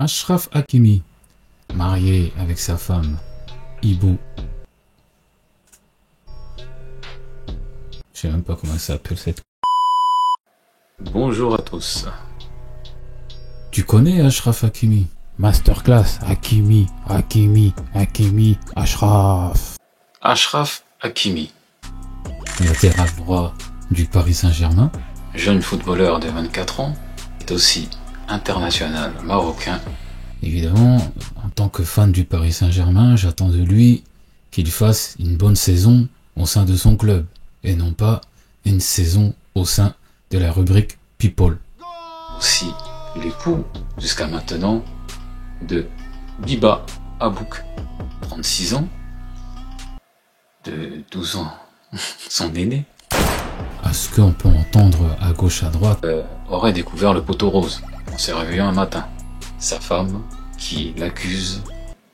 Achraf Hakimi, marié avec sa femme, Ibou. Je sais même pas comment ça s'appelle cette... Bonjour à tous. Tu connais Achraf Hakimi? Masterclass, Hakimi, Achraf. Achraf Hakimi, Latéral droit du Paris Saint-Germain. jeune footballeur de 24 ans, est aussi international marocain. Évidemment, en tant que fan du Paris Saint-Germain, j'attends de lui qu'il fasse une bonne saison au sein de son club et non pas une saison au sein de la rubrique People. Aussi l'époux, jusqu'à maintenant, de Biba Abouk, 36 ans, de 12 ans, son aîné, À ce qu'on peut entendre à gauche à droite, aurait découvert le poteau rose en se réveillant un matin. Sa femme, qui l'accuse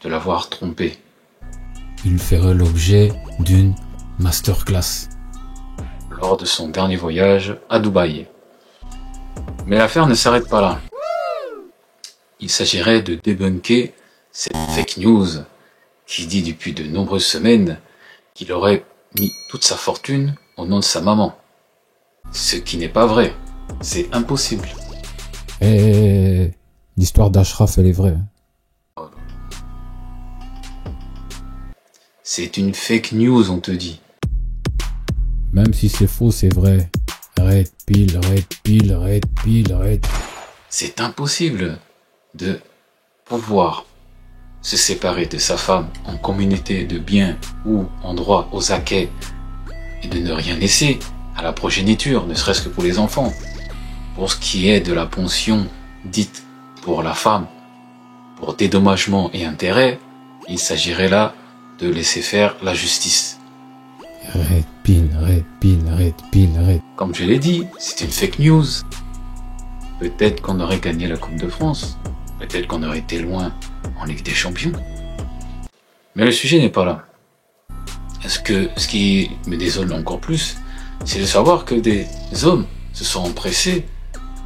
de l'avoir trompé. il ferait l'objet d'une masterclass. Lors de son dernier voyage à Dubaï. Mais l'affaire ne s'arrête pas là. Il s'agirait de débunker cette fake news qui dit depuis de nombreuses semaines qu'il aurait mis toute sa fortune au nom de sa maman. Ce qui n'est pas vrai. C'est impossible. Et l'histoire d'Achraf, elle est vraie. C'est une fake news, on te dit. Même si c'est faux, c'est vrai. Red pill. C'est impossible de pouvoir se séparer de sa femme en communauté de biens ou en droit aux acquets et de ne rien laisser à la progéniture, ne serait-ce que pour les enfants. Pour ce qui est de la pension dite pour la femme, pour dédommagement et intérêt, il s'agirait là de laisser faire la justice. Red pill. Comme je l'ai dit, c'est une fake news. Peut-être qu'on aurait gagné la Coupe de France. Peut-être qu'on aurait été loin en Ligue des Champions. Mais le sujet n'est pas là. Ce qui me désole encore plus, c'est de savoir que des hommes se sont empressés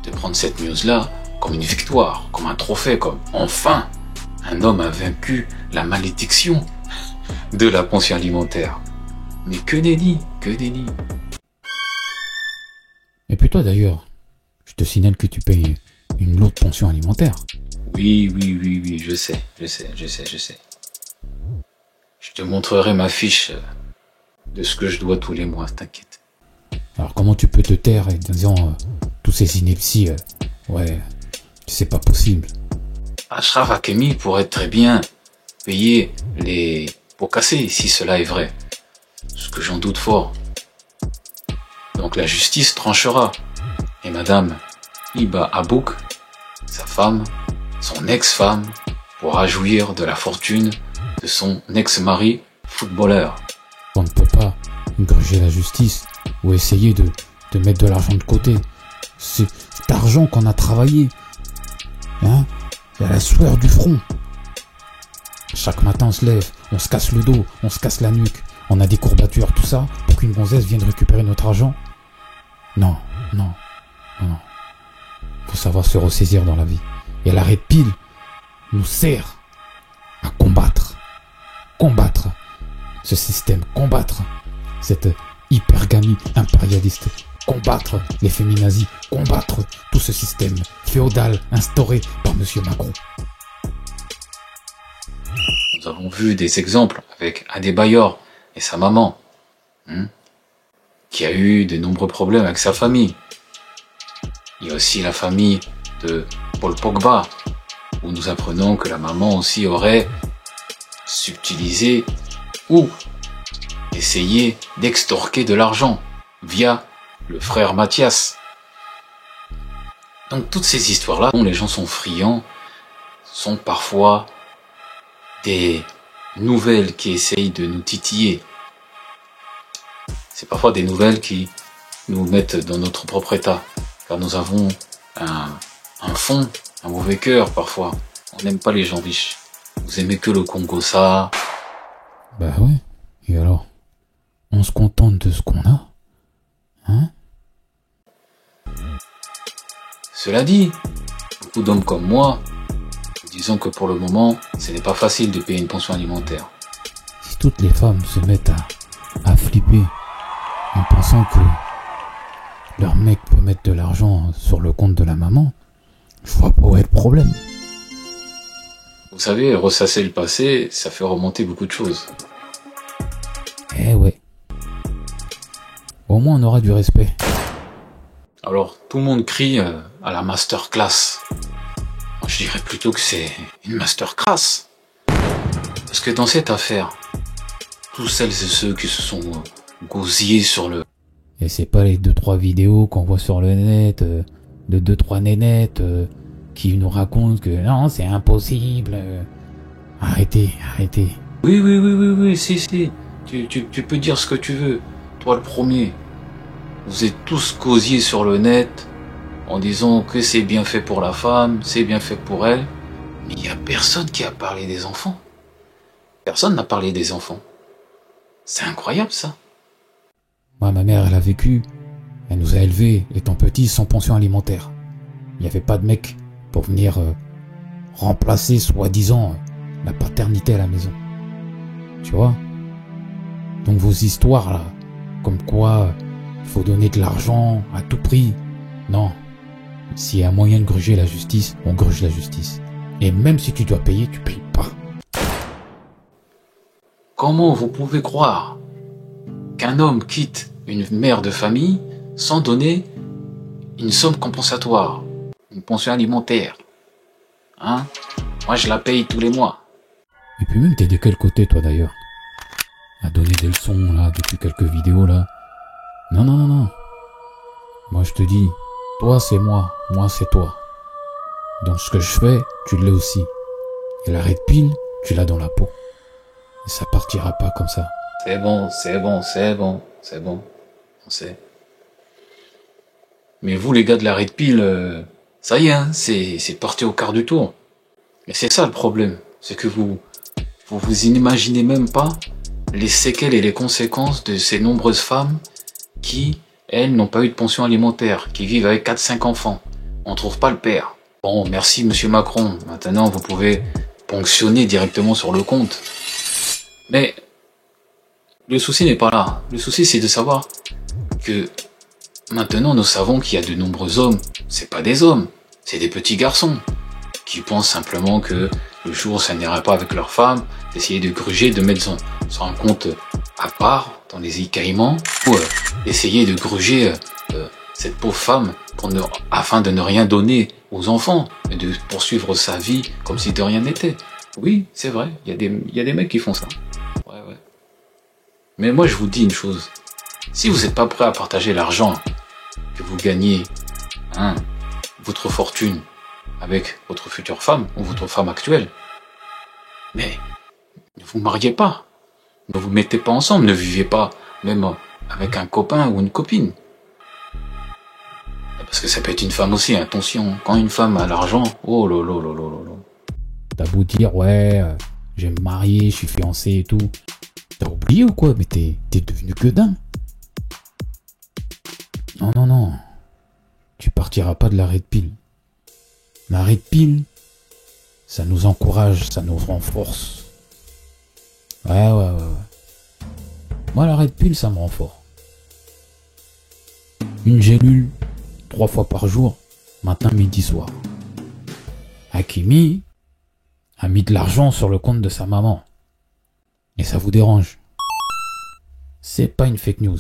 de prendre cette news-là comme une victoire, comme un trophée, comme enfin un homme a vaincu la malédiction de la pension alimentaire. Mais que déni. Et puis toi d'ailleurs, je te signale que tu payes une lourde pension alimentaire. Oui, je sais. Je te montrerai ma fiche de ce que je dois tous les mois, t'inquiète. Alors comment tu peux te taire en disant tous ces inepties ouais, c'est pas possible. Achraf Hakimi pourrait très bien payer les pots cassés si cela est vrai. Ce que j'en doute fort. Donc la justice tranchera. Et madame Biba Abouk, sa femme, son ex-femme, pourra jouir de la fortune de son ex-mari footballeur. On ne peut pas gruger la justice ou essayer de mettre de l'argent de côté. C'est d'argent qu'on a travaillé. Hein? Il y a la sueur du front. Chaque matin on se lève, on se casse le dos, on se casse la nuque. On a des courbatures, tout ça, pour qu'une gonzesse vienne récupérer notre argent. Non. Faut savoir se ressaisir dans la vie. Et la red pill nous sert à combattre ce système, combattre cette hypergamie impérialiste, combattre les féminazis, combattre tout ce système féodal instauré par Monsieur Macron. Nous avons vu des exemples avec Adebayor et sa maman, qui a eu de nombreux problèmes avec sa famille. Il y a aussi la famille de Paul Pogba, où nous apprenons que la maman aussi aurait subtilisé ou essayé d'extorquer de l'argent via le frère Mathias. Donc toutes ces histoires-là, dont les gens sont friands, sont parfois des nouvelles qui essayent de nous titiller. C'est parfois des nouvelles qui nous mettent dans notre propre état, car nous avons un fond, un mauvais cœur parfois. On n'aime pas les gens riches. Vous aimez que le Congo, ça. Bah ouais, et alors? On se contente de ce qu'on a? Hein? Cela dit, beaucoup d'hommes comme moi Disons que pour le moment, ce n'est pas facile de payer une pension alimentaire. Si toutes les femmes se mettent à flipper en pensant que leur mec peut mettre de l'argent sur le compte de la maman, je vois pas où est le problème. Vous savez, ressasser le passé, ça fait remonter beaucoup de choses. Eh ouais. Au moins on aura du respect. Alors, tout le monde crie à la masterclass. Moi, je dirais plutôt que c'est une masterclass. Parce que dans cette affaire, tous celles et ceux qui se sont gosillés sur le... Et c'est pas les 2-3 vidéos qu'on voit sur le net, de 2-3 nénettes qui nous racontent que non, c'est impossible. Arrêtez. Oui, si. Tu peux dire ce que tu veux. Toi le premier. Vous êtes tous gosiers sur le net en disant que c'est bien fait pour la femme, c'est bien fait pour elle. Mais il n'y a personne qui a parlé des enfants. Personne n'a parlé des enfants. C'est incroyable ça. Moi, ma mère, elle a vécu. Elle nous a élevés, étant petits, sans pension alimentaire. Il n'y avait pas de mec pour venir remplacer, soi-disant, la paternité à la maison. Tu vois? Donc vos histoires, là, comme quoi il faut donner de l'argent à tout prix. Non. S'il y a moyen de gruger la justice, on gruge la justice. Et même si tu dois payer, tu payes pas. Comment vous pouvez croire qu'un homme quitte une mère de famille sans donner une somme compensatoire, une pension alimentaire? Hein? Moi, je la paye tous les mois. Et puis même, t'es de quel côté, toi, d'ailleurs? À donner des leçons, là, depuis quelques vidéos, là. Non. Moi, je te dis, toi, c'est moi c'est toi. Donc, ce que je fais, tu l'as aussi. Et la red pill, tu l'as dans la peau. Et ça partira pas comme ça. C'est bon. On sait. Mais vous, les gars de la red pill, ça y est, hein, c'est parti au quart du tour. Et c'est ça le problème. C'est que vous imaginez même pas les séquelles et les conséquences de ces nombreuses femmes qui, elles, n'ont pas eu de pension alimentaire, qui vivent avec 4-5 enfants. On trouve pas le père. Bon, merci Monsieur Macron. Maintenant, vous pouvez ponctionner directement sur le compte. Mais le souci n'est pas là. Le souci, c'est de savoir que maintenant, nous savons qu'il y a de nombreux hommes. C'est pas des hommes, c'est des petits garçons qui pensent simplement que le jour où ça n'ira pas avec leur femme, d'essayer de gruger, de mettre sur un compte à part dans les îles Caïmans, ou essayer de gruger cette pauvre femme afin de ne rien donner aux enfants et de poursuivre sa vie comme si de rien n'était. Oui, c'est vrai, il y a des mecs qui font ça. Ouais. Mais moi, je vous dis une chose. Si vous n'êtes pas prêt à partager l'argent que vous gagnez, votre fortune, avec votre future femme ou votre femme actuelle, mais ne vous mariez pas. Ne vous mettez pas ensemble. Ne vivez pas même avec un copain ou une copine. Parce que ça peut être une femme aussi, attention. Quand une femme a l'argent, oh lolo. T'as beau dire, ouais, je vais me marier, je suis fiancé et tout. T'as oublié ou quoi? Mais t'es devenu gueudin. Non. Tu partiras pas de la red pill. La red pill, ça nous encourage, ça nous renforce. Ouais. Moi, la red pill, ça me rend fort. Une gélule, 3 fois par jour, matin, midi, soir. Hakimi a mis de l'argent sur le compte de sa maman. Et ça vous dérange? C'est pas une fake news.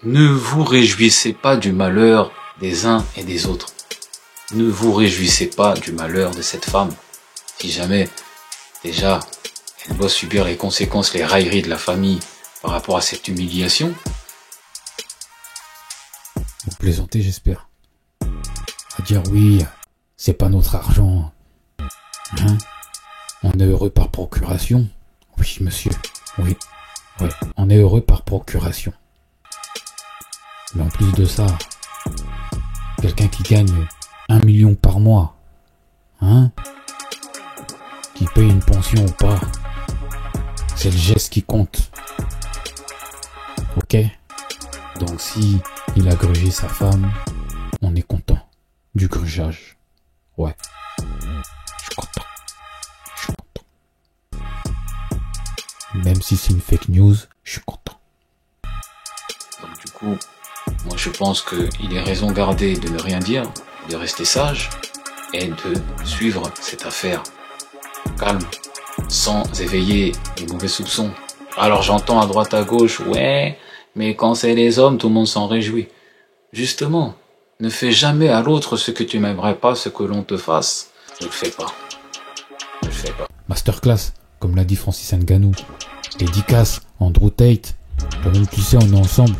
Ne vous réjouissez pas du malheur des uns et des autres. Ne vous réjouissez pas du malheur de cette femme. Si jamais, déjà, elle doit subir les conséquences, les railleries de la famille par rapport à cette humiliation. Vous plaisantez, j'espère. À dire oui, c'est pas notre argent. On est heureux par procuration. Oui, monsieur. Oui. On est heureux par procuration. Mais en plus de ça, quelqu'un qui gagne 1 million par mois, qui paye une pension ou pas, c'est le geste qui compte. Ok? Donc si il a grugé sa femme, on est content du grugeage. Ouais. Même si c'est une fake news, je suis content. Donc du coup, moi je pense qu'il est raison gardée de ne rien dire, de rester sage et de suivre cette affaire calme, sans éveiller les mauvais soupçons. Alors j'entends à droite à gauche, ouais, mais quand c'est les hommes, tout le monde s'en réjouit. Justement, ne fais jamais à l'autre ce que tu n'aimerais pas ce que l'on te fasse. Ne le fais pas. Ne le fais pas. Masterclass, comme l'a dit Francis Ngannou. Dédicace, Andrew Tate. Toi-même tu sais, on est ensemble.